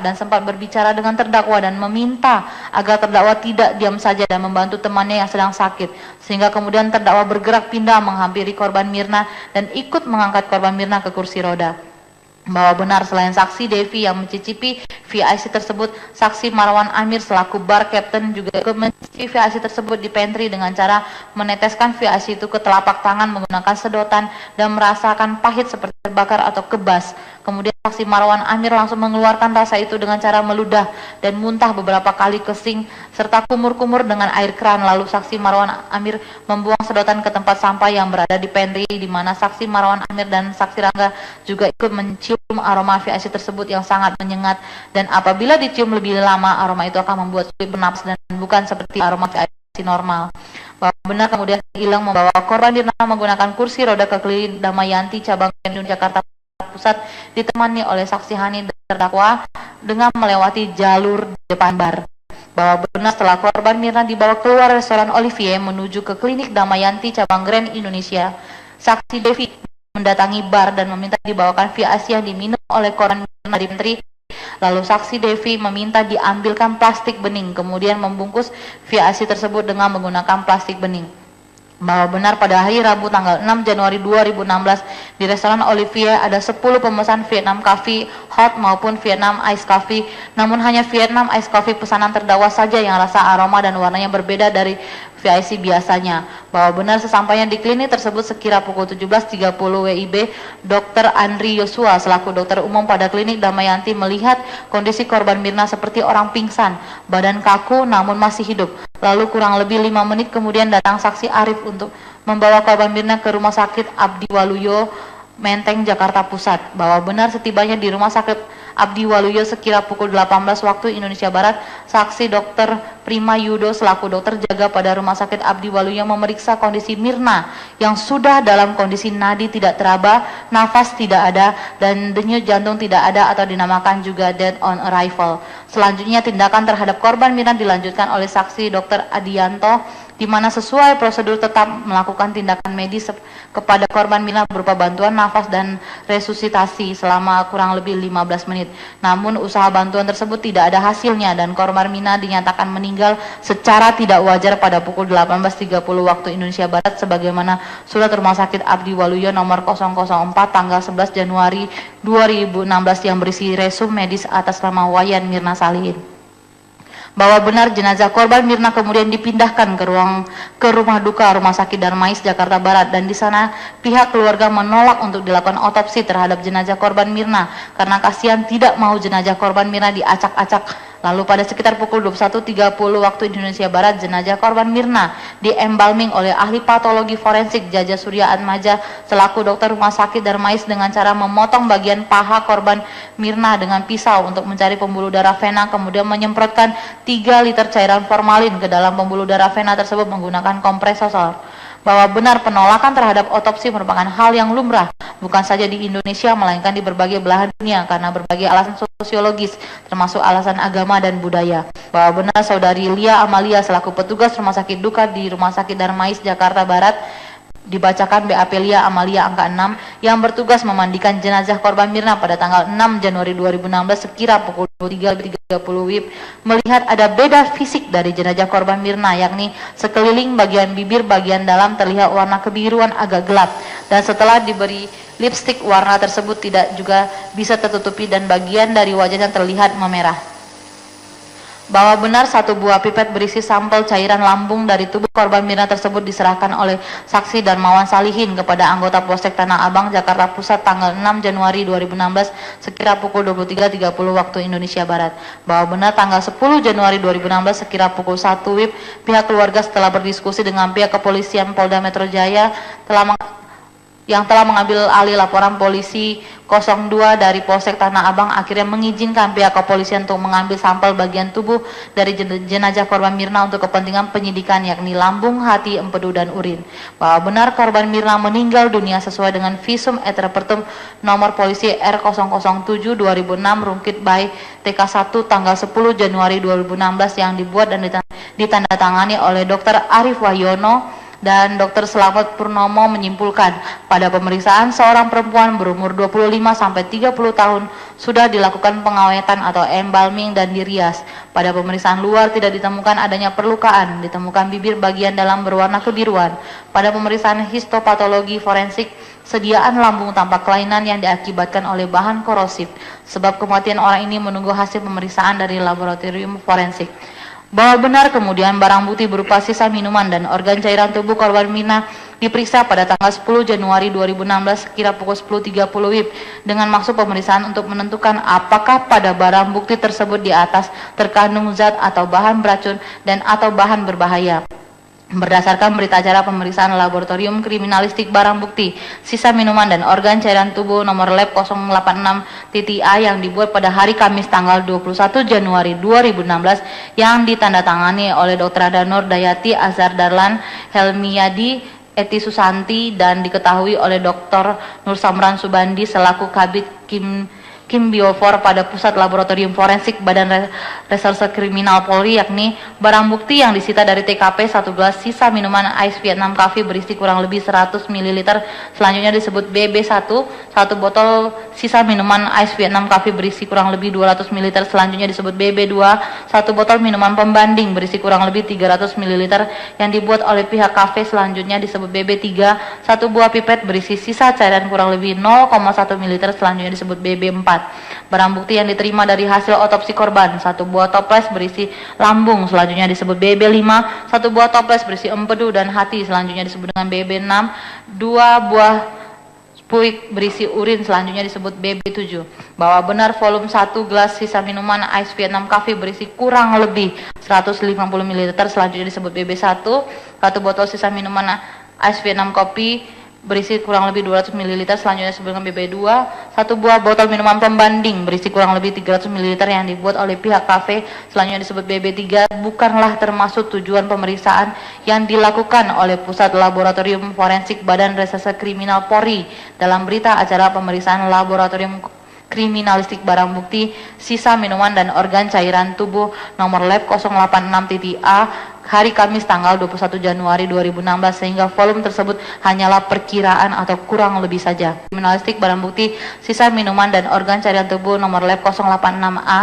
dan sempat berbicara dengan terdakwa dan meminta agar terdakwa tidak diam saja dan membantu temannya yang sedang sakit, sehingga kemudian terdakwa bergerak pindah menghampiri korban Mirna dan ikut mengangkat korban Mirna ke kursi roda. Bahwa benar selain saksi Devi yang mencicipi VIC tersebut, saksi Marwan Amir selaku bar captain juga ikut mencicipi VIC tersebut di pantry dengan cara meneteskan VIC itu ke telapak tangan menggunakan sedotan dan merasakan pahit seperti terbakar atau kebas. Kemudian saksi Marwan Amir langsung mengeluarkan rasa itu dengan cara meludah dan muntah beberapa kali kesing serta kumur-kumur dengan air keran. Lalu saksi Marwan Amir membuang sedotan ke tempat sampah yang berada di pantry, di mana saksi Marwan Amir dan saksi Rangga juga ikut mencium aroma VIC tersebut yang sangat menyengat, dan apabila dicium lebih lama aroma itu akan membuat sulit bernapas dan bukan seperti aroma VIC normal. Bahwa benar kemudian Ileng membawa korban Mirna menggunakan kursi roda ke klinik Damayanti cabang Jakarta Pusat ditemani oleh saksi Hani dan terdakwa dengan melewati jalur depan bar. Bahwa benar setelah korban Mirna dibawa keluar restoran Olivier menuju ke klinik Damayanti cabang Grand Indonesia, saksi Devi mendatangi bar dan meminta dibawakan VIC yang diminum oleh korban Mirna di pantry. Lalu saksi Devi meminta diambilkan plastik bening, kemudian membungkus VIC tersebut dengan menggunakan plastik bening. Bahwa benar pada hari Rabu tanggal 6 Januari 2016 di restoran Olivier ada 10 pemesan Vietnam Coffee Hot maupun Vietnam Ice Coffee, namun hanya Vietnam Ice Coffee pesanan terdakwa saja yang rasa aroma dan warnanya berbeda dari VIC biasanya. Bahwa benar sesampainya di klinik tersebut sekira pukul 17.30 WIB, Dr. Andri Yosua selaku dokter umum pada klinik Damayanti melihat kondisi korban Mirna seperti orang pingsan, badan kaku namun masih hidup. Lalu kurang lebih 5 menit kemudian datang saksi Arif untuk membawa korban Mirna ke Rumah Sakit Abdi Waluyo, Menteng, Jakarta Pusat. Bahwa benar setibanya di Rumah Sakit Abdi Waluyo sekira pukul 18 waktu Indonesia Barat, saksi Dr. Prima Yudo selaku dokter jaga pada Rumah Sakit Abdi Waluyo memeriksa kondisi Mirna yang sudah dalam kondisi nadi tidak teraba, nafas tidak ada, dan denyut jantung tidak ada atau dinamakan juga dead on arrival. Selanjutnya tindakan terhadap korban Mirna dilanjutkan oleh saksi Dr. Adianto, di mana sesuai prosedur tetap melakukan tindakan medis kepada korban Mirna berupa bantuan nafas dan resusitasi selama kurang lebih 15 menit. Namun usaha bantuan tersebut tidak ada hasilnya dan korban Mirna dinyatakan meninggal secara tidak wajar pada pukul 18.30 waktu Indonesia Barat sebagaimana surat Rumah Sakit Abdi Waluyo nomor 004 tanggal 11 Januari 2016 yang berisi resum medis atas nama Wayan Mirna Salihin. Bahwa benar jenazah korban Mirna kemudian dipindahkan ke rumah duka Rumah Sakit Darmais Jakarta Barat, dan di sana pihak keluarga menolak untuk dilakukan otopsi terhadap jenazah korban Mirna karena kasihan tidak mau jenazah korban Mirna diacak-acak. Lalu pada sekitar pukul 21.30 waktu Indonesia Barat, jenazah korban Mirna diembalming oleh ahli patologi forensik Jaja Surya Atmaja selaku dokter Rumah Sakit Darmais dengan cara memotong bagian paha korban Mirna dengan pisau untuk mencari pembuluh darah vena, kemudian menyemprotkan 3 liter cairan formalin ke dalam pembuluh darah vena tersebut menggunakan kompresor. Bahwa benar penolakan terhadap otopsi merupakan hal yang lumrah bukan saja di Indonesia melainkan di berbagai belahan dunia karena berbagai alasan sosiologis termasuk alasan agama dan budaya. Bahwa benar saudari Lia Amalia selaku petugas Rumah Sakit Duka di Rumah Sakit Darmais Jakarta Barat dibacakan BAP Lia Amalia angka 6 yang bertugas memandikan jenazah korban Mirna pada tanggal 6 Januari 2016 sekira pukul 3.30 WIB melihat ada beda fisik dari jenazah korban Mirna, yakni sekeliling bagian bibir bagian dalam terlihat warna kebiruan agak gelap, dan setelah diberi lipstik warna tersebut tidak juga bisa tertutupi dan bagian dari wajahnya terlihat memerah. Bahwa benar 1 buah pipet berisi sampel cairan lambung dari tubuh korban Mirna tersebut diserahkan oleh saksi Darmawan Salihin kepada anggota Polsek Tanah Abang Jakarta Pusat tanggal 6 Januari 2016 sekira pukul 23.30 waktu Indonesia Barat. Bahwa benar tanggal 10 Januari 2016 sekira pukul 1 WIB pihak keluarga setelah berdiskusi dengan pihak kepolisian Polda Metro Jaya yang telah mengambil alih laporan polisi 02 dari Polsek Tanah Abang akhirnya mengizinkan pihak kepolisian untuk mengambil sampel bagian tubuh dari jenazah korban Mirna untuk kepentingan penyidikan yakni lambung, hati, empedu, dan urin. Bahwa benar korban Mirna meninggal dunia sesuai dengan visum et repertum nomor polisi R007 2006 Rungkit by TK1 tanggal 10 Januari 2016 yang dibuat dan ditandatangani oleh Dr. Arif Wahyono Dan Dr. Slamet Purnomo menyimpulkan, pada pemeriksaan seorang perempuan berumur 25-30 tahun sudah dilakukan pengawetan atau embalming dan dirias. Pada pemeriksaan luar tidak ditemukan adanya perlukaan, ditemukan bibir bagian dalam berwarna kebiruan. Pada pemeriksaan histopatologi forensik, sediaan lambung tampak kelainan yang diakibatkan oleh bahan korosif. Sebab kematian orang ini menunggu hasil pemeriksaan dari laboratorium forensik. Bahwa benar kemudian barang bukti berupa sisa minuman dan organ cairan tubuh korban Mirna diperiksa pada tanggal 10 Januari 2016 sekira pukul 10.30 WIB dengan maksud pemeriksaan untuk menentukan apakah pada barang bukti tersebut di atas terkandung zat atau bahan beracun dan atau bahan berbahaya. Berdasarkan berita acara pemeriksaan laboratorium kriminalistik barang bukti, sisa minuman dan organ cairan tubuh nomor lab 086-A yang dibuat pada hari Kamis tanggal 21 Januari 2016 yang ditandatangani oleh Dr. Nur Dayati Azhar Dahlan Helmiyadi Eti Susanti dan diketahui oleh Dr. Nur Samran Subandi selaku Kabid Kim Biofor pada Pusat Laboratorium Forensik Badan Reserse Kriminal Polri, yakni barang bukti yang disita dari TKP 1 gelas sisa minuman Ice Vietnam Coffee berisi kurang lebih 100 ml, selanjutnya disebut BB1, 1 botol sisa minuman Ice Vietnam Coffee berisi kurang lebih 200 ml, selanjutnya disebut BB2, 1 botol minuman pembanding berisi kurang lebih 300 ml yang dibuat oleh pihak kafe, selanjutnya disebut BB3, 1 buah pipet berisi sisa cairan kurang lebih 0,1 ml, selanjutnya disebut BB4. Barang bukti yang diterima dari hasil otopsi korban, 1 buah toples berisi lambung, selanjutnya disebut BB5, 1 buah toples berisi empedu dan hati, selanjutnya disebut dengan BB6, 2 buah spuik berisi urin, selanjutnya disebut BB7. Bahwa benar volume 1 gelas sisa minuman Ice Vietnam Coffee berisi kurang lebih 150 ml, selanjutnya disebut BB1, 1 botol sisa minuman Ice Vietnam Coffee berisi kurang lebih 200 ml, selanjutnya disebut dengan BB2, 1 buah botol minuman pembanding berisi kurang lebih 300 ml yang dibuat oleh pihak kafe, selanjutnya disebut BB3, bukanlah termasuk tujuan pemeriksaan yang dilakukan oleh Pusat Laboratorium Forensik Badan Reserse Kriminal Polri dalam berita acara pemeriksaan laboratorium kriminalistik barang bukti sisa minuman dan organ cairan tubuh nomor lab 086-A hari Kamis tanggal 21 Januari 2016, sehingga volume tersebut hanyalah perkiraan atau kurang lebih saja. Kriminalistik barang bukti sisa minuman dan organ cairan tubuh nomor lab 086-A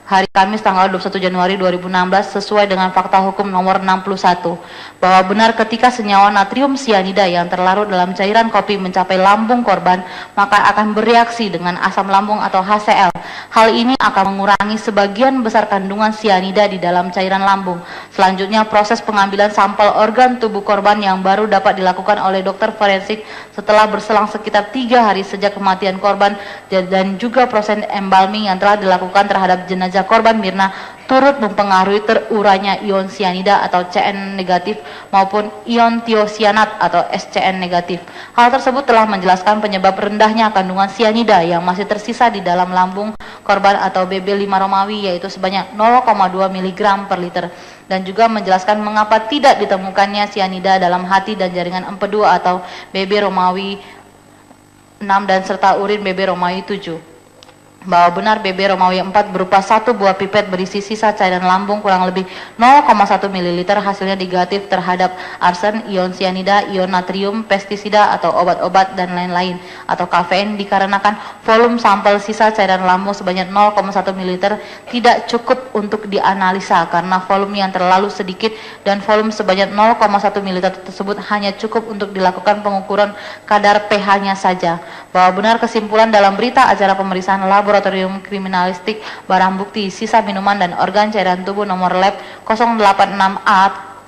hari Kamis tanggal 21 Januari 2016 sesuai dengan fakta hukum nomor 61 bahwa benar ketika senyawa natrium sianida yang terlarut dalam cairan kopi mencapai lambung korban maka akan bereaksi dengan asam lambung atau HCl. Hal ini akan mengurangi sebagian besar kandungan sianida di dalam cairan lambung. Selanjutnya proses pengambilan sampel organ tubuh korban yang baru dapat dilakukan oleh dokter forensik setelah berselang sekitar 3 hari sejak kematian korban dan juga proses embalming yang telah dilakukan terhadap jenazah korban Mirna turut mempengaruhi terurainya ion sianida atau Cn negatif maupun ion tiosianat atau SCN negatif. Hal tersebut telah menjelaskan penyebab rendahnya kandungan sianida yang masih tersisa di dalam lambung korban atau BB5 Romawi yaitu sebanyak 0,2 mg per liter dan juga menjelaskan mengapa tidak ditemukannya sianida dalam hati dan jaringan empedu atau BB Romawi 6 dan serta urin BB Romawi 7. Bahwa benar BB Romawi 4 berupa 1 buah pipet berisi sisa cairan lambung kurang lebih 0,1 ml hasilnya negatif terhadap arsen, ion sianida, ion natrium, pestisida atau obat-obat dan lain-lain atau kafein dikarenakan volume sampel sisa cairan lambung sebanyak 0,1 ml tidak cukup untuk dianalisa karena volume yang terlalu sedikit dan volume sebanyak 0,1 ml tersebut hanya cukup untuk dilakukan pengukuran kadar pH-nya saja. Bahwa benar kesimpulan dalam berita acara pemeriksaan laboratorium kriminalistik barang bukti sisa minuman dan organ cairan tubuh nomor lab 086A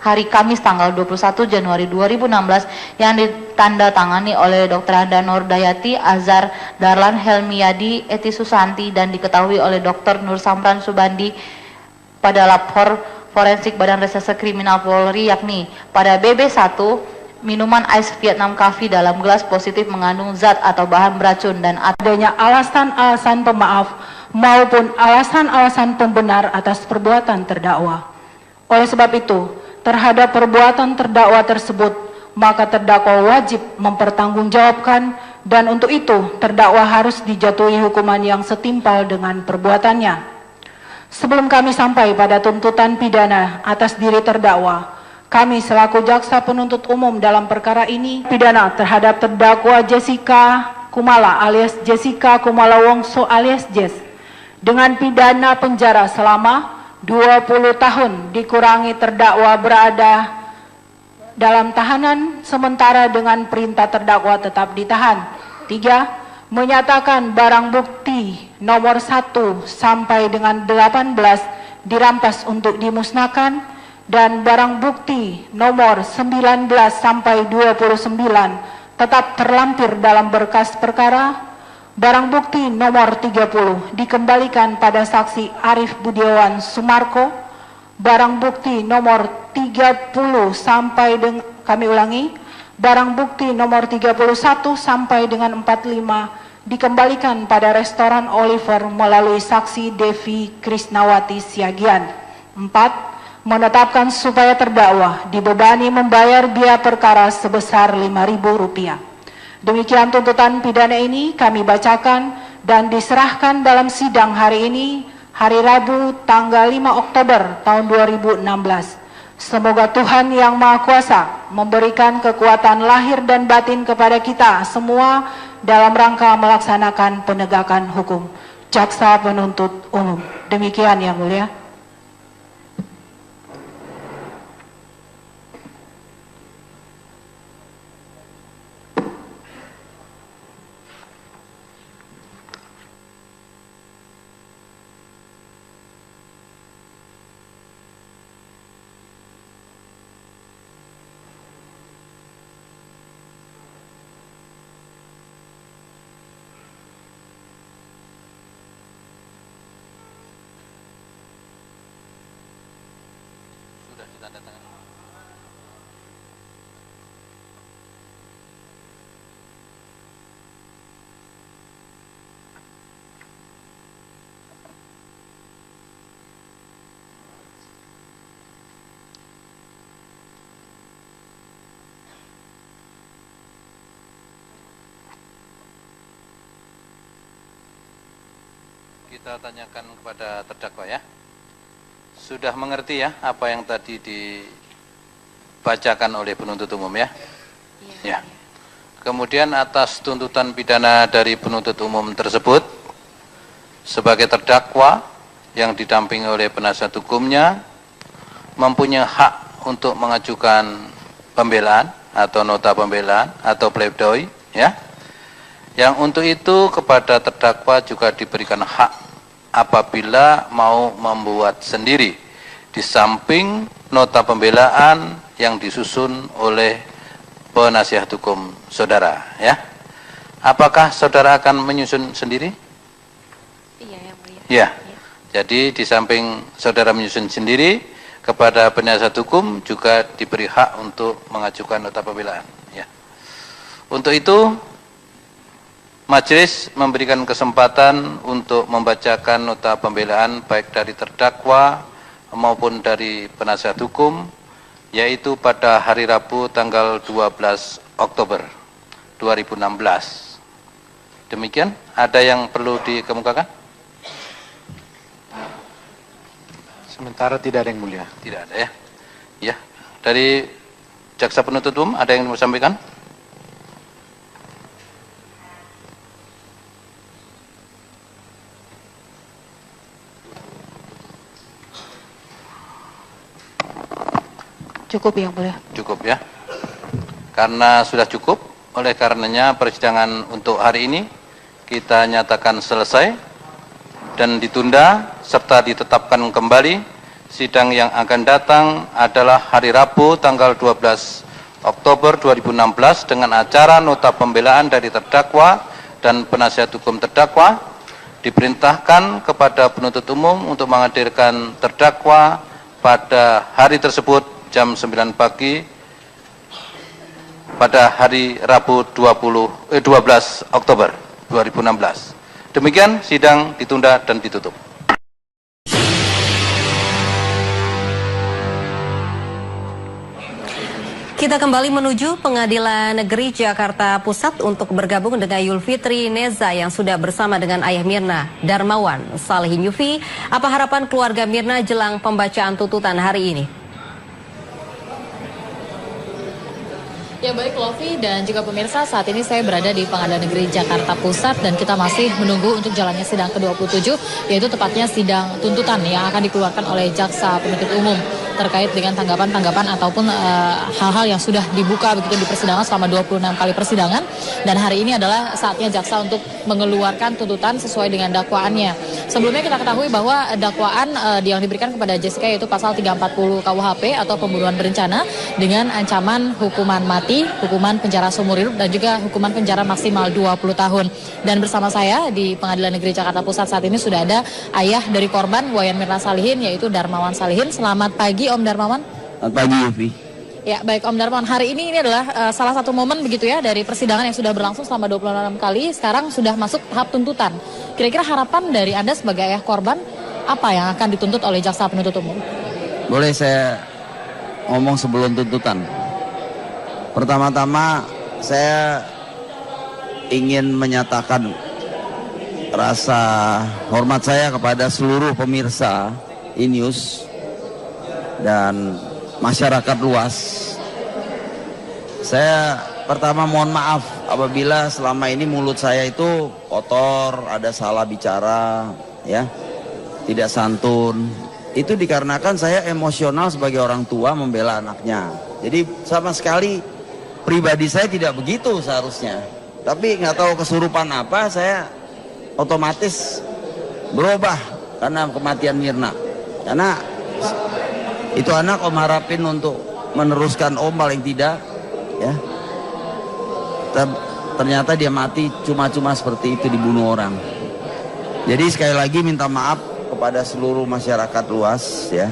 hari Kamis tanggal 21 Januari 2016 yang ditandatangani oleh Dr. Nur Dayati Azhar Dahlan Helmiyadi Eti Susanti dan diketahui oleh Dr. Nur Samran Subandi pada lapor forensik Badan Reserse Kriminal Polri yakni pada BB1 minuman Ice Vietnam Coffee dalam gelas positif mengandung zat atau bahan beracun dan adanya alasan-alasan pemaaf maupun alasan-alasan pembenar atas perbuatan terdakwa. Oleh sebab itu, terhadap perbuatan terdakwa tersebut, maka terdakwa wajib mempertanggungjawabkan dan untuk itu terdakwa harus dijatuhi hukuman yang setimpal dengan perbuatannya. Sebelum kami sampai pada tuntutan pidana atas diri terdakwa, kami selaku jaksa penuntut umum dalam perkara ini pidana terhadap terdakwa Jessica Kumala alias Jessica Kumala Wongso alias Jess dengan pidana penjara selama 20 tahun dikurangi terdakwa berada dalam tahanan sementara dengan perintah terdakwa tetap ditahan. 3. Menyatakan barang bukti nomor 1 sampai dengan 18 dirampas untuk dimusnahkan dan barang bukti nomor 19 sampai 29 tetap terlampir dalam berkas perkara. Barang bukti nomor 30 dikembalikan pada saksi Arif Budiawan Sumarko. Barang bukti nomor 30 sampai dengan, kami ulangi, barang bukti nomor 31 sampai dengan 45 dikembalikan pada restoran Oliver melalui saksi Devi Krisnawati Siagian. 4. Menetapkan supaya terdakwa dibebani membayar biaya perkara sebesar Rp5.000. Demikian tuntutan pidana ini kami bacakan dan diserahkan dalam sidang hari ini, hari Rabu tanggal 5 Oktober tahun 2016. Semoga Tuhan Yang Maha Kuasa memberikan kekuatan lahir dan batin kepada kita semua dalam rangka melaksanakan penegakan hukum. Jaksa penuntut umum. Demikian Yang Mulia. Kita tanyakan kepada terdakwa ya. Sudah mengerti ya apa yang tadi dibacakan oleh penuntut umum ya? Ya. Kemudian atas tuntutan pidana dari penuntut umum tersebut, sebagai terdakwa yang didampingi oleh penasihat hukumnya mempunyai hak untuk mengajukan pembelaan atau nota pembelaan atau pledoi ya. Yang untuk itu kepada terdakwa juga diberikan hak apabila mau membuat sendiri di samping nota pembelaan yang disusun oleh penasihat hukum saudara ya. Apakah saudara akan menyusun sendiri? Iya, Yang Mulia. Ya. Jadi di samping saudara menyusun sendiri, kepada penasihat hukum juga diberi hak untuk mengajukan nota pembelaan ya. Untuk itu majelis memberikan kesempatan untuk membacakan nota pembelaan baik dari terdakwa maupun dari penasihat hukum, yaitu pada hari Rabu tanggal 12 Oktober 2016. Demikian, ada yang perlu dikemukakan? Sementara tidak ada yang mulia. Tidak ada ya. Ya, dari jaksa penuntut umum ada yang mau sampaikan? Cukup Yang Mulia. Cukup ya. Karena sudah cukup, oleh karenanya persidangan untuk hari ini kita nyatakan selesai dan ditunda serta ditetapkan kembali. Sidang yang akan datang adalah hari Rabu tanggal 12 Oktober 2016 dengan acara nota pembelaan dari terdakwa dan penasihat hukum terdakwa. Diperintahkan kepada penuntut umum untuk menghadirkan terdakwa pada hari tersebut jam 9 pagi pada hari Rabu 12 Oktober 2016. Demikian sidang ditunda dan ditutup. Kita kembali menuju Pengadilan Negeri Jakarta Pusat untuk bergabung dengan Yulfitri Neza yang sudah bersama dengan ayah Mirna, Darmawan Salihin. Yufi, apa harapan keluarga Mirna jelang pembacaan tuntutan hari ini? Ya baik Lovi dan juga pemirsa, saat ini saya berada di Pengadilan Negeri Jakarta Pusat dan kita masih menunggu untuk jalannya sidang ke-27, yaitu tepatnya sidang tuntutan yang akan dikeluarkan oleh Jaksa Penuntut Umum terkait dengan tanggapan-tanggapan ataupun hal-hal yang sudah dibuka begitu di persidangan selama 26 kali persidangan, dan hari ini adalah saatnya jaksa untuk mengeluarkan tuntutan sesuai dengan dakwaannya. Sebelumnya kita ketahui bahwa dakwaan yang diberikan kepada Jessica yaitu pasal 340 KUHP atau pembunuhan berencana dengan ancaman hukuman mati, hukuman penjara seumur hidup dan juga hukuman penjara maksimal 20 tahun. Dan bersama saya di Pengadilan Negeri Jakarta Pusat saat ini sudah ada ayah dari korban Wayan Mirna Salihin yaitu Darmawan Salihin. Selamat pagi Om Darmawan. Selamat pagi Yofi. Ya baik Om Darmawan, hari ini adalah salah satu momen begitu ya dari persidangan yang sudah berlangsung selama 26 kali, sekarang sudah masuk tahap tuntutan. Kira-kira harapan dari Anda sebagai ayah korban, apa yang akan dituntut oleh Jaksa Penuntut Umum? Boleh saya ngomong sebelum tuntutan? Pertama-tama saya ingin menyatakan rasa hormat saya kepada seluruh pemirsa E-News dan masyarakat luas. Saya pertama mohon maaf apabila selama ini mulut saya itu kotor, ada salah bicara, ya, tidak santun. Itu dikarenakan saya emosional sebagai orang tua membela anaknya. Jadi sama sekali pribadi saya tidak begitu seharusnya. Tapi nggak tahu kesurupan apa, saya otomatis berubah karena kematian Mirna. Karena itu anak Om harapin untuk meneruskan Om paling tidak, ya. Ternyata dia mati cuma-cuma seperti itu, dibunuh orang. Jadi sekali lagi minta maaf kepada seluruh masyarakat luas, ya.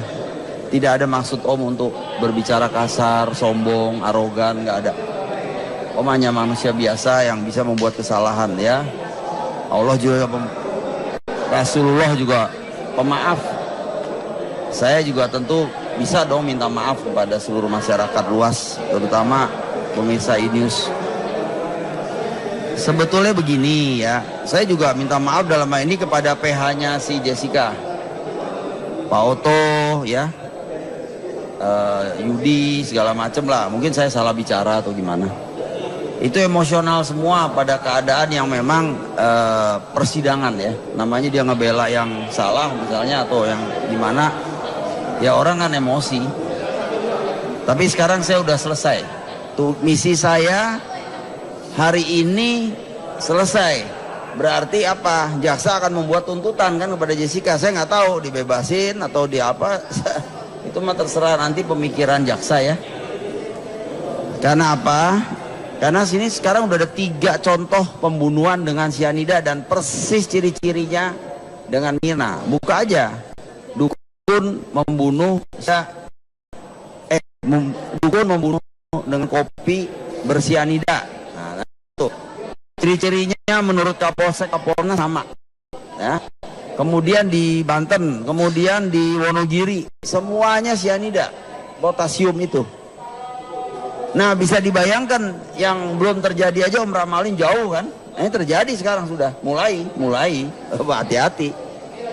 Tidak ada maksud Om untuk berbicara kasar, sombong, arogan, nggak ada. Om hanya manusia biasa yang bisa membuat kesalahan, ya. Allah juga Rasulullah juga pemaaf. Saya juga tentu bisa dong minta maaf kepada seluruh masyarakat luas, terutama pemirsa E-News. Sebetulnya begini ya, saya juga minta maaf dalam hal ini kepada PH-nya si Jessica, Pak Oto, ya, Yudi, segala macem lah. Mungkin saya salah bicara atau gimana. Itu emosional semua pada keadaan yang memang persidangan ya. Namanya dia ngebela yang salah misalnya atau yang gimana. Ya orang kan emosi. Tapi sekarang saya udah selesai. Tuh misi saya hari ini selesai. Berarti apa? Jaksa akan membuat tuntutan kan kepada Jessica. Saya nggak tahu dibebasin atau di apa. Itu mah terserah nanti pemikiran jaksa ya. Karena apa? Karena sini sekarang udah ada 3 contoh pembunuhan dengan cyanida dan persis ciri-cirinya dengan Mirna. Buka aja. Dukun membunuh dukun membunuh dengan kopi bersianida. Nah, itu ciri-cirinya menurut Kapolsek Kapolna sama. Ya. Kemudian di Banten, kemudian di Wonogiri, semuanya sianida, potasium itu. Nah, bisa dibayangkan yang belum terjadi aja Om ramalin jauh kan? Ini terjadi sekarang sudah, mulai, hati-hati.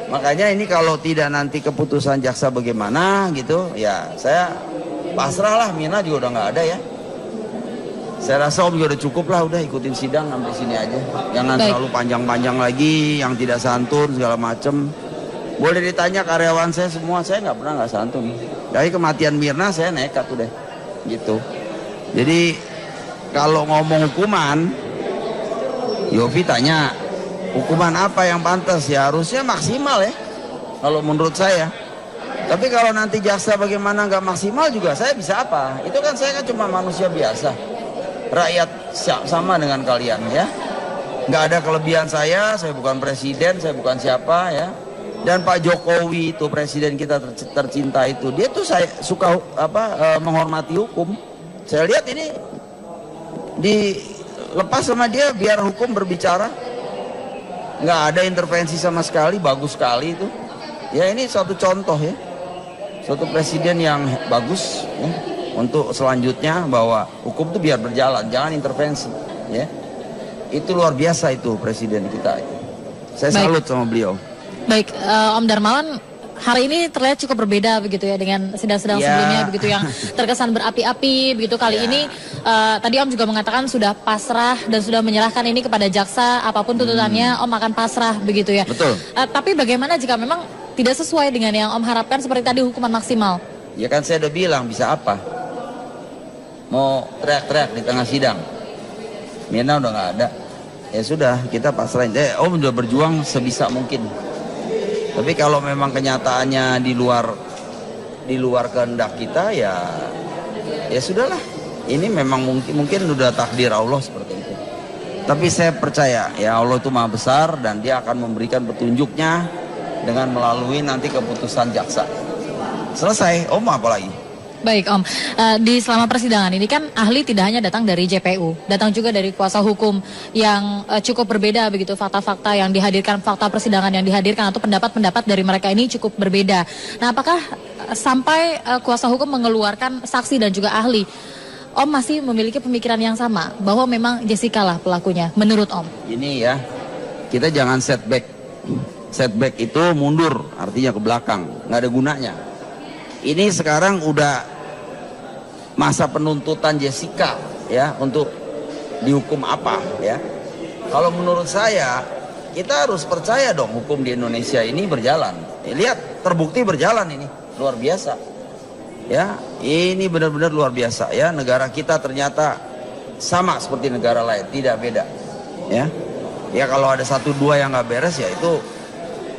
Makanya ini kalau tidak nanti keputusan jaksa bagaimana gitu, ya saya pasrah lah, Mirna juga udah nggak ada ya. Saya rasa Om juga udah cukup lah, udah ikutin sidang sampai sini aja. Jangan terlalu panjang-panjang lagi, yang tidak santun segala macem. Boleh ditanya karyawan saya semua, saya nggak pernah nggak santun. Dari kematian Mirna saya nekat udah, gitu. Jadi kalau ngomong hukuman, Yofi tanya, hukuman apa yang pantas? Ya harusnya maksimal ya, kalau menurut saya. Tapi kalau nanti jaksa bagaimana nggak maksimal juga saya bisa apa? Itu kan saya kan cuma manusia biasa, rakyat sama dengan kalian ya. Nggak ada kelebihan saya bukan presiden, saya bukan siapa ya. Dan Pak Jokowi itu presiden kita tercinta itu, dia tuh saya suka menghormati hukum. Saya lihat ini dilepas sama dia biar hukum berbicara. Nggak ada intervensi sama sekali, bagus sekali itu. Ya ini suatu contoh ya, suatu presiden yang bagus ya, untuk selanjutnya bahwa hukum itu biar berjalan, jangan intervensi ya. Itu luar biasa itu presiden kita. Saya salut sama beliau. Baik, Om Darmawan, hari ini terlihat cukup berbeda begitu ya dengan sidang-sidang sebelumnya begitu yang terkesan berapi-api begitu. Kali ini tadi Om juga mengatakan sudah pasrah dan sudah menyerahkan ini kepada jaksa, apapun tuntutannya Om akan pasrah begitu ya. Betul. Tapi bagaimana jika memang tidak sesuai dengan yang Om harapkan seperti tadi hukuman maksimal? Ya kan saya udah bilang bisa apa? Mau teriak-teriak di tengah sidang. Mirna udah nggak ada. Ya sudah, kita pasrahin. Om udah berjuang sebisa mungkin. Tapi kalau memang kenyataannya di luar kehendak kita, ya sudahlah. Ini memang mungkin udah takdir Allah seperti itu. Tapi saya percaya ya Allah itu Maha Besar dan Dia akan memberikan petunjuknya dengan melalui nanti keputusan jaksa. Selesai, Om apa lagi? Baik Om, di selama persidangan ini kan ahli tidak hanya datang dari JPU, datang juga dari kuasa hukum yang cukup berbeda begitu, fakta-fakta yang dihadirkan, fakta persidangan yang dihadirkan atau pendapat-pendapat dari mereka ini cukup berbeda. Nah apakah sampai kuasa hukum mengeluarkan saksi dan juga ahli, Om masih memiliki pemikiran yang sama bahwa memang Jessica lah pelakunya menurut Om? Ini ya, kita jangan setback. Setback itu mundur, artinya ke belakang, nggak ada gunanya. Ini sekarang udah masa penuntutan Jessica ya untuk dihukum apa ya. Kalau menurut saya kita harus percaya dong hukum di Indonesia ini berjalan. Lihat terbukti berjalan ini luar biasa. Ya, ini benar-benar luar biasa ya, negara kita ternyata sama seperti negara lain, tidak beda. Ya. Ya kalau ada 1-2 yang nggak beres ya itu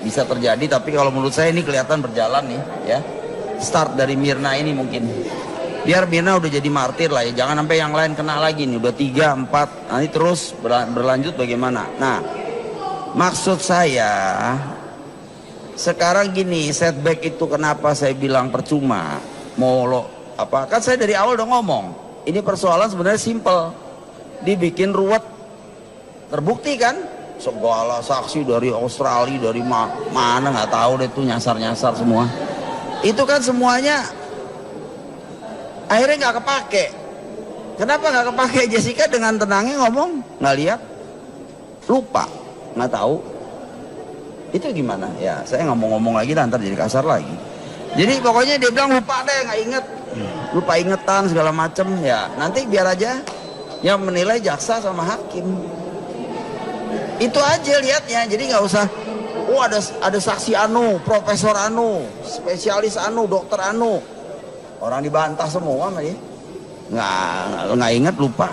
bisa terjadi, tapi kalau menurut saya ini kelihatan berjalan nih ya. Start dari Mirna ini mungkin. Biar Mirna udah jadi martir lah ya, jangan sampai yang lain kena lagi nih, udah 3, 4, nanti terus berlanjut bagaimana. Nah, maksud saya sekarang gini, setback itu kenapa saya bilang percuma. Kan saya dari awal udah ngomong, ini persoalan sebenarnya simple, dibikin ruwet, terbukti kan, segala saksi dari Australia, dari mana nggak tahu deh tuh, nyasar-nyasar semua. Itu kan semuanya akhirnya nggak kepake. Kenapa nggak kepake? Jessica dengan tenangnya ngomong, nggak lihat, lupa, nggak tahu. Itu gimana? Ya saya nggak mau ngomong lagi, nanti jadi kasar lagi. Jadi pokoknya dia bilang lupa deh, nggak inget, lupa ingetan segala macem. Ya nanti biar aja yang menilai jaksa sama hakim. Itu aja lihatnya. Jadi nggak usah. Oh ada saksi anu, profesor anu, spesialis anu, dokter anu. Orang dibantah semua mah dia. Nggak ingat, lupa.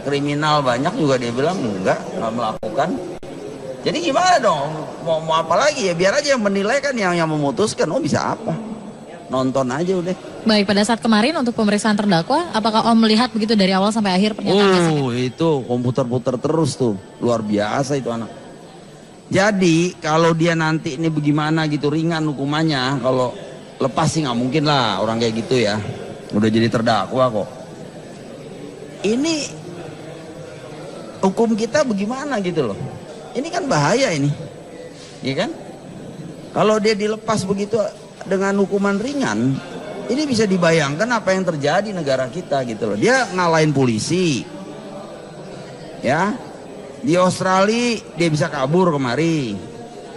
Kriminal banyak juga dia bilang nggak melakukan. Jadi gimana dong? Mau apa lagi ya? Biar aja yang menilai kan, yang memutuskan. Oh bisa apa? Nonton aja udah. Baik, pada saat kemarin untuk pemeriksaan terdakwa, apakah Om melihat begitu dari awal sampai akhir pernyataan Jessica? Oh itu komputer-puter terus tuh, luar biasa itu anak. Jadi kalau dia nanti ini bagaimana gitu, ringan hukumannya, kalau lepas sih nggak mungkin lah orang kayak gitu ya, udah jadi terdakwa kok. Ini hukum kita bagaimana gitu loh, ini kan bahaya ini, ya kan? Kalau dia dilepas begitu dengan hukuman ringan, ini bisa dibayangkan apa yang terjadi negara kita gitu loh. Dia ngalahin polisi, ya. Di Australia dia bisa kabur kemari.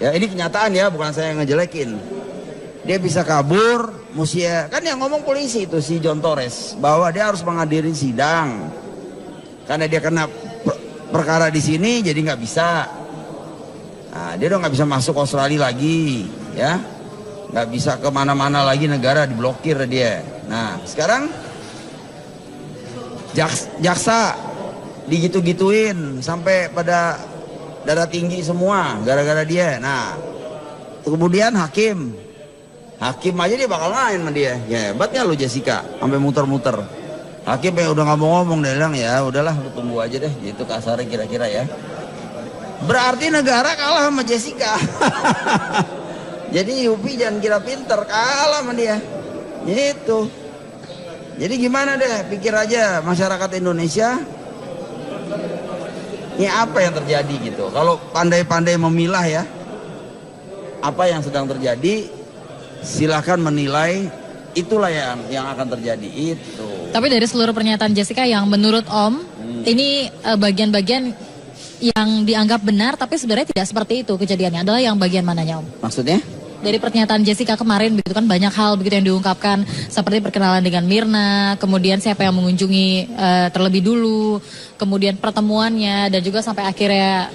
Ya ini kenyataan ya, bukan saya yang ngejelekin. Dia bisa kabur, kan yang ngomong polisi itu si John Torres, bahwa dia harus menghadiri sidang. Karena dia kena perkara di sini jadi nggak bisa. Nah, dia udah nggak bisa masuk Australia lagi, ya. Nggak bisa kemana-mana lagi, negara diblokir dia. Nah sekarang jaksa digitu-gituin sampai pada darah tinggi semua gara-gara dia. Nah kemudian hakim aja dia bakal main sama dia. Ya hebatnya lo Jessica, sampai muter-muter. Hakim yang udah nggak mau ngomong, dia bilang ya udahlah lu tunggu aja deh, gitu kasarnya kira-kira ya. Berarti negara kalah sama Jessica. Jadi Yupi jangan kira pinter, kalah sama dia gitu. Jadi gimana deh, pikir aja masyarakat Indonesia, ini apa yang terjadi gitu. Kalau pandai-pandai memilah ya, apa yang sedang terjadi, silahkan menilai, itulah yang akan terjadi itu. Tapi dari seluruh pernyataan Jessica yang menurut Om, ini bagian-bagian yang dianggap benar, tapi sebenarnya tidak seperti itu kejadiannya, adalah yang bagian mananya Om? Maksudnya? dari pernyataan Jessica kemarin begitu kan banyak hal begitu yang diungkapkan seperti perkenalan dengan Mirna, kemudian siapa yang mengunjungi terlebih dulu, kemudian pertemuannya dan juga sampai akhirnya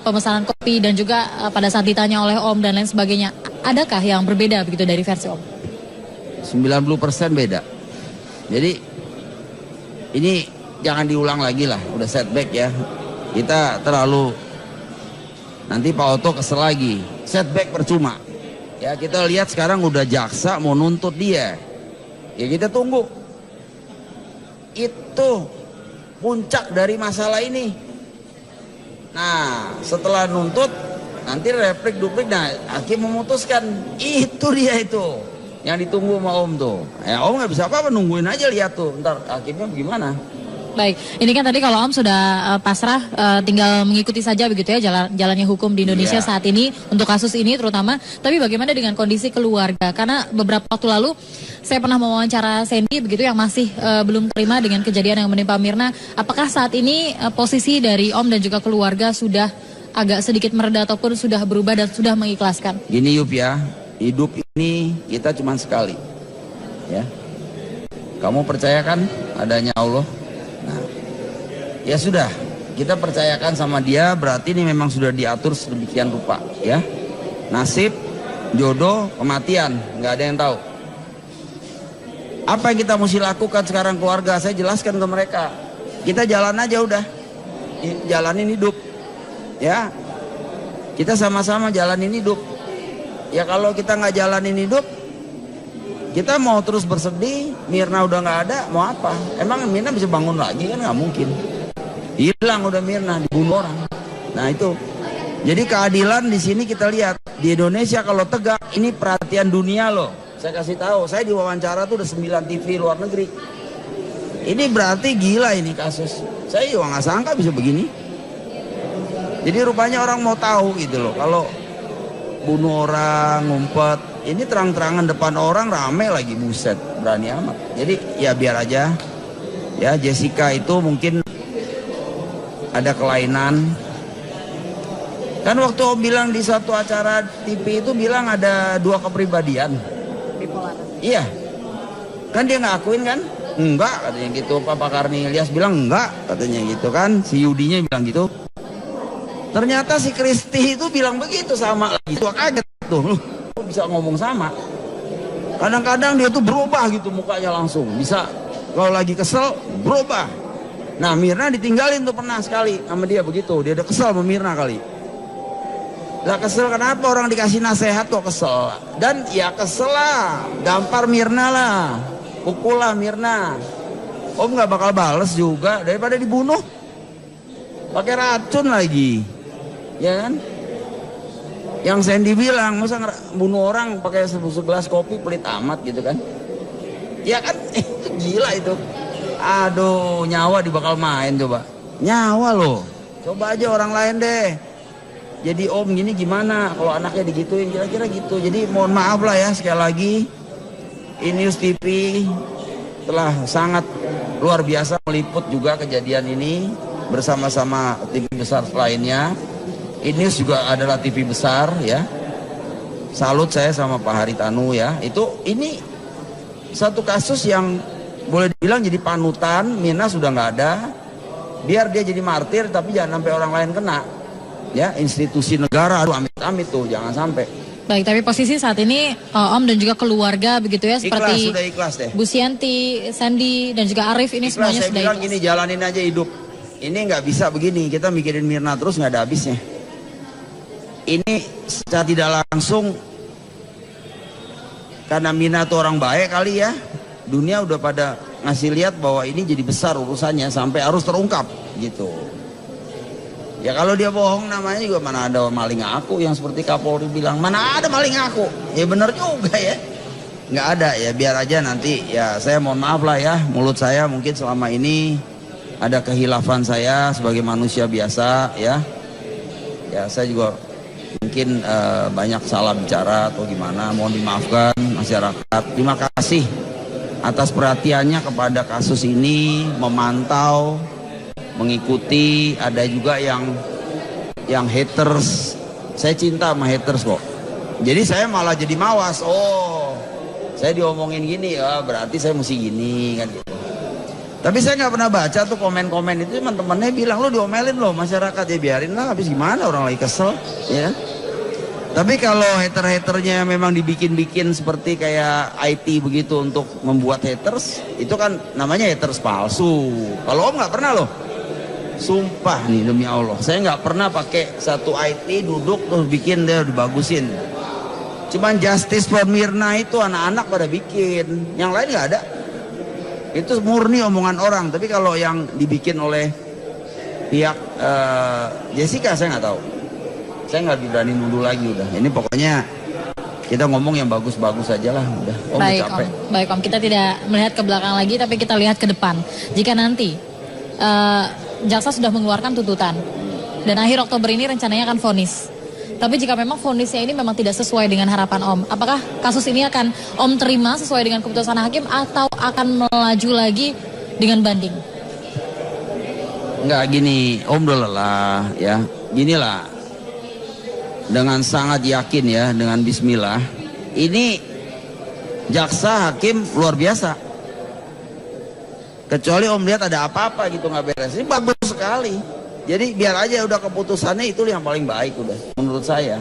pemesanan kopi dan juga pada saat ditanya oleh Om dan lain sebagainya. Adakah yang berbeda begitu dari versi Om? 90% beda. Jadi ini jangan diulang lagi lah, udah setback ya. Kita terlalu, nanti Pak Oto kesel lagi, setback percuma. Ya kita lihat sekarang udah jaksa mau nuntut dia. Ya kita tunggu. Itu puncak dari masalah ini. Nah setelah nuntut nanti replik duplik, nah hakim memutuskan. Itu dia itu yang ditunggu sama Om tuh. Ya Om nggak bisa apa-apa, nungguin aja, lihat tuh ntar hakimnya bagaimana. Baik, ini kan tadi kalau Om sudah pasrah, tinggal mengikuti saja begitu ya jalannya hukum di Indonesia saat ini untuk kasus ini terutama. Tapi bagaimana dengan kondisi keluarga? Karena beberapa waktu lalu saya pernah mewawancara Sandy begitu yang masih belum terima dengan kejadian yang menimpa Mirna. Apakah saat ini posisi dari Om dan juga keluarga sudah agak sedikit mereda ataupun sudah berubah dan sudah mengikhlaskan? Gini Yup ya, hidup ini kita cuma sekali. Ya, kamu percayakan adanya Allah? Nah, ya sudah, kita percayakan sama dia, berarti ini memang sudah diatur sedemikian rupa, ya. Nasib, jodoh, kematian, nggak ada yang tahu. Apa yang kita mesti lakukan sekarang keluarga? Saya jelaskan ke mereka. Kita jalan aja udah, jalanin hidup, ya. Kita sama-sama jalanin hidup. Ya kalau kita nggak jalanin hidup, kita mau terus bersedih, Mirna udah nggak ada, mau apa? Emang Mirna bisa bangun lagi kan? Nggak mungkin. Hilang udah Mirna, dibunuh orang. Nah itu. Jadi keadilan di sini kita lihat di Indonesia kalau tegak, ini perhatian dunia loh. Saya kasih tahu, saya diwawancara tuh udah 9 TV luar negeri. Ini berarti gila ini kasus. Saya juga nggak sangka bisa begini. Jadi rupanya orang mau tahu gitu loh. Kalau bunuh orang, ngumpet. Ini terang-terangan depan orang, rame lagi, buset, berani amat. Jadi ya biar aja. Ya Jessica itu mungkin ada kelainan. Kan waktu Om bilang di satu acara TV itu bilang ada 2 kepribadian. Bipolar. Iya. Kan dia ngakuin kan? Enggak katanya gitu. Pak Karni Ilyas bilang enggak katanya gitu kan. Si Yudinya bilang gitu. Ternyata si Kristi itu bilang begitu sama lagi. Tua kaget tuh. Bisa ngomong sama. Kadang-kadang dia tuh berubah gitu mukanya langsung. Bisa kalau lagi kesel berubah. Nah Mirna ditinggalin tuh pernah sekali sama dia begitu. Dia udah kesel sama Mirna kali. Lah kesel kenapa, orang dikasih nasihat kok kesel? Dan ya kesel lah, gampar Mirna lah, pukul lah Mirna. Om nggak bakal bales juga daripada dibunuh. Pakai racun lagi, ya kan? Yang Sandy bilang, masa bunuh orang pakai segelas kopi pelit amat gitu kan? Ya kan, itu gila itu. Aduh, nyawa dibakal main coba. Nyawa loh. Coba aja orang lain deh. Jadi Om gini gimana kalau anaknya digituin, kira-kira gitu. Jadi mohon maaf lah ya sekali lagi. News TV telah sangat luar biasa meliput juga kejadian ini bersama-sama TV besar lainnya. News juga adalah TV besar ya. Salut saya sama Pak Haritanu ya. Ini satu kasus yang boleh dibilang jadi panutan. Mirna sudah nggak ada. Biar dia jadi martir tapi jangan sampai orang lain kena. Ya, institusi negara, aduh amit-amit tuh, jangan sampai. Baik, tapi posisi saat ini Om dan juga keluarga begitu ya, seperti sudah ikhlas deh. Bu Sianti, Sandy dan juga Arif ini Ikhlas, semuanya saya sudah bilang ikhlas. gini, jalanin aja hidup. Ini nggak bisa begini, kita mikirin Mirna terus nggak ada habisnya. Ini secara tidak langsung karena Mirna tuh orang baik kali ya. Dunia udah pada ngasih lihat bahwa ini jadi besar urusannya sampai harus terungkap gitu. Ya kalau dia bohong namanya juga mana ada maling aku yang seperti Kapolri bilang, mana ada maling aku. Ya benar juga ya. Nggak ada ya, biar aja nanti ya saya mohon maaf lah ya. Mulut saya mungkin selama ini ada kehilafan saya sebagai manusia biasa ya. Ya saya juga mungkin banyak salah bicara atau gimana. Mohon dimaafkan masyarakat. Terima kasih atas perhatiannya kepada kasus ini, memantau, mengikuti. Ada juga yang haters. Saya cinta sama haters kok. Jadi saya malah jadi mawas. Oh, saya diomongin gini, ya berarti saya mesti gini kan gitu. Tapi saya nggak pernah baca tuh komen-komen itu, teman-temannya bilang lo diomelin lo masyarakat, ya biarin lah, habis gimana orang lagi kesel, ya. Tapi kalau hater-haternya memang dibikin-bikin seperti kayak IT begitu untuk membuat haters, itu kan namanya haters palsu. Kalau Om nggak pernah loh, sumpah nih demi Allah, saya nggak pernah pakai satu IT duduk terus bikin dia dibagusin. Cuman Justice for Mirna itu anak-anak pada bikin, yang lain nggak ada. Itu murni omongan orang. Tapi kalau yang dibikin oleh pihak Jessica saya nggak tahu. Saya nggak berani nuduh lagi udah. Ini pokoknya kita ngomong yang bagus-bagus aja lah udah. Om Baik capek. Om, baik Om. Kita tidak melihat ke belakang lagi, tapi kita lihat ke depan. Jika nanti jaksa sudah mengeluarkan tuntutan dan akhir Oktober ini rencananya akan vonis. Tapi jika memang vonisnya ini memang tidak sesuai dengan harapan Om, apakah kasus ini akan Om terima sesuai dengan keputusan hakim atau akan melaju lagi dengan banding? Enggak, gini, Om udah lelah ya. Ginilah. Dengan sangat yakin ya, dengan bismillah. Ini jaksa hakim luar biasa. Kecuali Om lihat ada apa-apa gitu nggak beres. Ini bagus sekali. Jadi biar aja udah keputusannya itu yang paling baik udah menurut saya.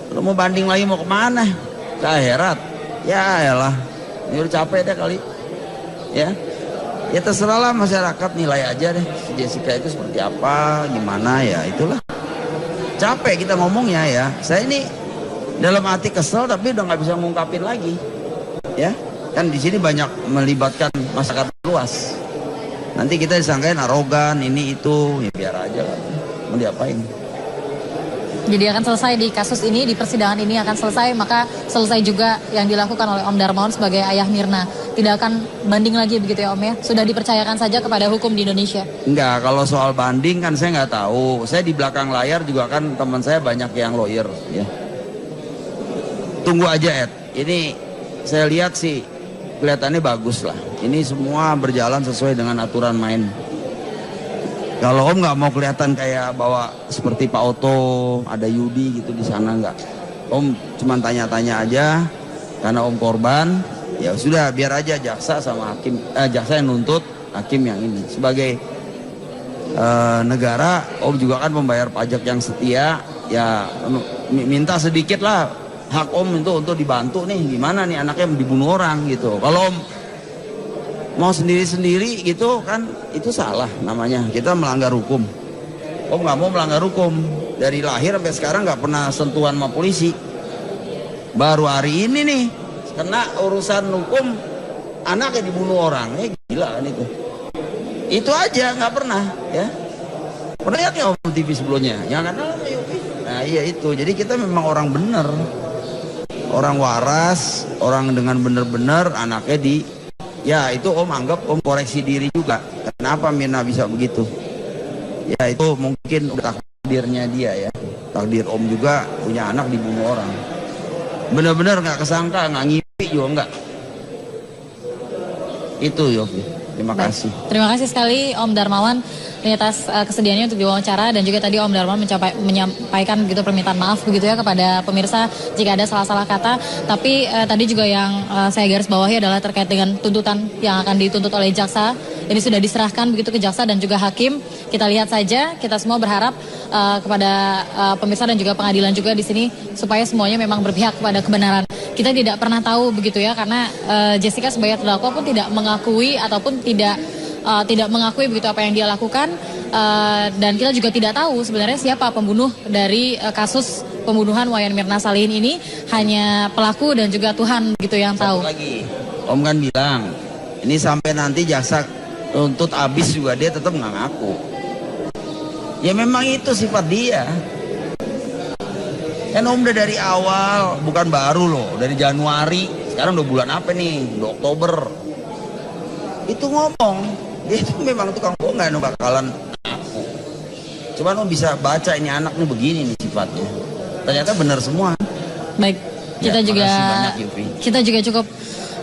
Kalau mau banding lagi mau kemana? Ke akhirat. Ya elah. Ini udah capek deh kali. Ya. Ya terserahlah masyarakat nilai aja deh. Si Jessica itu seperti apa, gimana ya itulah. Capek kita ngomongnya ya. Saya ini dalam hati kesel tapi udah nggak bisa ngungkapin lagi. Ya. Kan di sini banyak melibatkan masyarakat luas. Nanti kita disangkain arogan, ini itu, ya biar aja lah. Mau diapain? Jadi akan selesai di kasus ini, di persidangan ini akan selesai, maka selesai juga yang dilakukan oleh Om Darmawan sebagai ayah Mirna. Tidak akan banding lagi begitu ya Om ya? Sudah dipercayakan saja kepada hukum di Indonesia? Enggak, kalau soal banding kan saya nggak tahu. Saya di belakang layar juga kan teman saya banyak yang lawyer ya. Tunggu aja Ed, ini saya lihat sih kelihatannya bagus lah. Ini semua berjalan sesuai dengan aturan main. Kalau Om nggak mau kelihatan kayak bawa seperti Pak Oto, ada Yudi gitu di sana nggak. Om cuma tanya-tanya aja, karena Om korban, ya sudah biar aja jaksa sama hakim, jaksa yang nuntut, hakim yang ini. Sebagai negara, Om juga kan membayar pajak yang setia, ya minta sedikit lah hak Om itu untuk dibantu nih, gimana nih anaknya dibunuh orang gitu. Kalau Om mau sendiri-sendiri gitu kan itu salah namanya, kita melanggar hukum. Om nggak mau melanggar hukum, dari lahir sampai sekarang nggak pernah sentuhan sama polisi. Baru hari ini nih kena urusan hukum, anaknya dibunuh orang, gila kan itu. Itu aja nggak pernah ya. Pernah lihat ya Om TV sebelumnya? Ya kan? Nah iya itu, jadi kita memang orang bener. Orang waras, orang dengan benar-benar anaknya ya itu Om anggap Om koreksi diri juga. Kenapa Mirna bisa begitu? Ya itu mungkin udah takdirnya dia ya. Takdir Om juga punya anak dibunuh orang. Benar-benar nggak kesangka, nggak ngipi juga nggak. Itu Yofi. Terima kasih. Terima kasih sekali Om Darmawan atas kesediaannya untuk diwawancara, dan juga tadi Om Darmawan menyampaikan begitu permintaan maaf begitu ya kepada pemirsa jika ada salah-salah kata. Tapi tadi juga yang saya garis bawahi adalah terkait dengan tuntutan yang akan dituntut oleh jaksa. Ini sudah diserahkan begitu ke jaksa dan juga hakim. Kita lihat saja, kita semua berharap kepada pemirsa dan juga pengadilan juga di sini supaya semuanya memang berpihak kepada kebenaran. Kita tidak pernah tahu begitu ya, karena Jessica sebagai terdakwa pun tidak mengakui ataupun tidak mengakui begitu apa yang dia lakukan, dan kita juga tidak tahu sebenarnya siapa pembunuh dari kasus pembunuhan Wayan Mirna Salihin ini. Hanya pelaku dan juga Tuhan begitu yang tahu. Satu lagi, Om kan bilang ini sampai nanti jaksa tuntut habis juga dia tetap nggak ngaku. Ya memang itu sifat dia. Kan Om udah dari awal, bukan baru loh, dari Januari. Sekarang udah bulan apa nih? Udah Oktober. Itu ngomong, dia itu memang tukang bohong, nggak bakalan ngaku. Cuman Om bisa baca ini anak nih begini nih sifatnya. Ternyata benar semua. Baik, kita Ya, juga makasih banyak, Yufi. kita juga cukup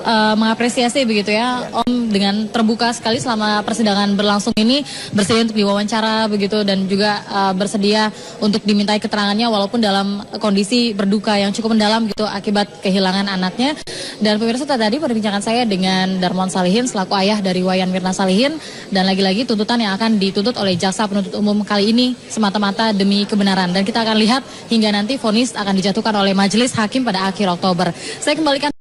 mengapresiasi begitu ya Om dengan terbuka sekali selama persidangan berlangsung ini, bersedia untuk diwawancara begitu dan juga bersedia untuk dimintai keterangannya walaupun dalam kondisi berduka yang cukup mendalam gitu akibat kehilangan anaknya. Dan pemirsa, tadi perbincangan saya dengan Darmawan Salihin selaku ayah dari Wayan Mirna Salihin, dan lagi-lagi tuntutan yang akan dituntut oleh jaksa penuntut umum kali ini semata-mata demi kebenaran, dan kita akan lihat hingga nanti vonis akan dijatuhkan oleh majelis hakim pada akhir Oktober. Saya kembalikan